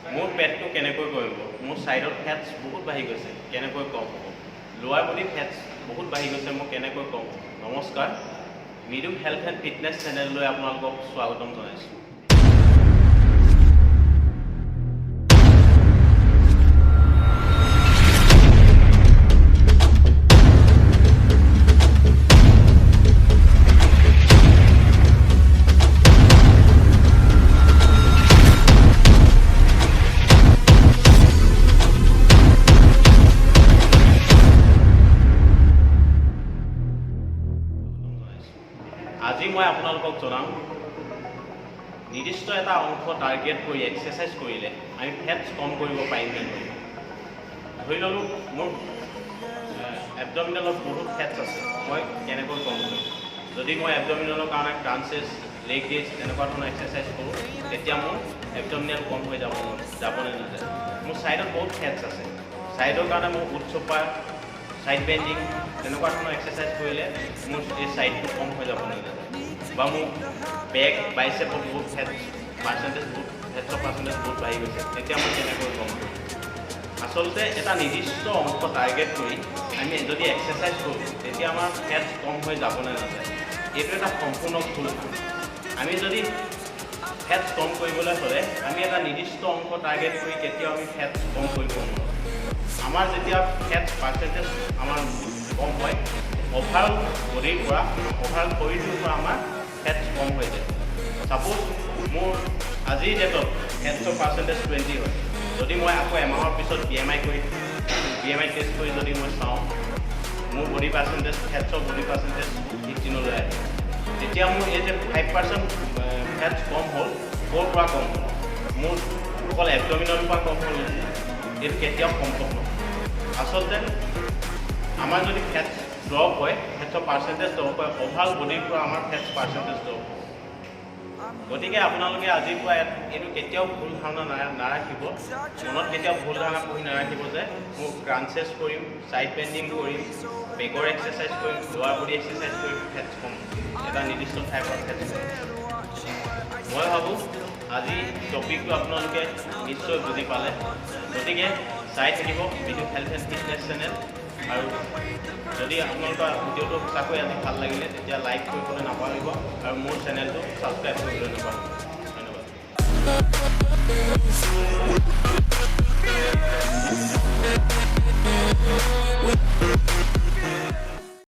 মোৰ পেটটো কেনেকৈ কৰিব, মোৰ ছাইডত ফেটছ বহুত বাঢ়ি গৈছে, কেনেকৈ কম হ'ব, লোৱাৰ বডি ফেটছ বহুত বাঢ়ি গৈছে, মই কেনেকৈ কম। নমস্কাৰ, মৃদু হেল্থ এণ্ড ফিটনেছ চেনেললৈ আপোনালোকক স্বাগতম জনাইছোঁ। আজি মই আপোনালোকক জনাম নিৰ্দিষ্ট এটা অংশ টাৰ্গেট কৰি এক্সাৰচাইজ কৰিলে আমি ফেটছ কম কৰিব পাৰিম নে নোৱাৰিম। ধৰি ল'লোঁ মোৰ এবডমিনেলত বহুত ফেটছ আছে, মই কেনেকৈ কম কৰিম। যদি মই এবডমিনেলৰ কাৰণে ক্ৰাঞ্চেছ, লেগ ডেজ তেনেকুৱা ধৰণৰ এক্সাৰচাইজ কৰোঁ, তেতিয়া মোৰ এবডমিনেল কম হৈ যাবলৈ নাযায়। মোৰ ছাইডত বহুত ফেটছ আছে, ছাইডৰ কাৰণে মোৰ উৎচপাৰ, ছাইড বেণ্ডিং তেনেকুৱা ধৰণৰ এক্সাৰচাইজ কৰিলে মোৰ এই ছাইডটো কম হৈ যাব নাযায়। বা মোৰ বেক বাইচেপত বহুত ফেটছৰ পাৰ্চেণ্টেজ বহুত বাঢ়ি গৈছে, তেতিয়া মই কেনেকৈ কম কৰিম। আচলতে এটা নিৰ্দিষ্ট অংশ টাৰ্গেট কৰি আমি যদি এক্সাৰচাইজ কৰোঁ, তেতিয়া আমাৰ ফেটছ কম হৈ যাবলৈ নাযায়। এইটো এটা সম্পূৰ্ণ ভুল। আমি যদি ফেটছ কম কৰিবলৈ হ'লে আমি এটা নিৰ্দিষ্ট অংশ টাৰ্গেট কৰি কেতিয়াও আমি ফেটছ কম কৰিব নোৱাৰোঁ। আমাৰ যেতিয়া ফেটছ পাৰ্চেণ্টেজ আমাৰ কম হয়, অভাৰঅল বডিৰ পৰা, অভাৰঅল শৰীৰটোৰ পৰা আমাৰ ফেটছ কম হৈ যায়। ছাপ'জ মোৰ আজিৰ ডেটত ফেটছৰ পাৰ্চেণ্টেজ 20 হয়, যদি মই আকৌ এমাহৰ পিছত BMI টেষ্ট কৰি যদি মই চাওঁ, মোৰ বডি পাৰ্চেণ্টেজ, ফেটছৰ বডি পাৰ্চেণ্টেজ 15লৈ আহে, তেতিয়া মোৰ এই যে 5% ফেটছ কম হ'ল, ক'ৰ পৰা কম হ'ল, মোৰ অকল এবডমিনৰ পৰা কম হ'ল, এইটো কেতিয়াও সম্ভৱ নহয়। আচলতে আমাৰ যদি ফেটছ ড্ৰপ হয়, ফেটছৰ পাৰ্চেণ্টেজ ড্ৰপ হয়, অভাৰঅল বডিৰ পৰা আমাৰ ফেটছ পাৰ্চেণ্টেজ ড্ৰপ হয়। গতিকে আপোনালোকে আজিৰ পৰা এইটো কেতিয়াও ভুল ধাৰণা নাৰাখিব, মনত কেতিয়াও ভুল ধাৰণা পঢ়ি নাৰাখিব যে মোক ক্ৰাঞ্চেছ কৰিম, ছাইড বেণ্ডিং কৰিম, বেকৰ এক্সাৰচাইজ কৰিম, লোৱাৰ বডি এক্সাৰচাইজ কৰিম, ফেটছ কম, এটা নিৰ্দিষ্ট টাইপৰ ফেটছ কম। মই ভাবোঁ আজি টপিকটো আপোনালোকে নিশ্চয় বুজি পালে। গতিকে চাই থাকিব মৃদু হেল্থ এণ্ড ফিটনেছ চেনেল। আৰু যদি আপোনালোকৰ ভিডিঅ'টো সঁচাকৈ আজি ভাল লাগিলে, তেতিয়া লাইক কৰিবলৈ নাপাহৰিব আৰু মোৰ চেনেলটো ছাবস্ক্ৰাইব কৰিবলৈ নাপাহৰিব। ধন্যবাদ।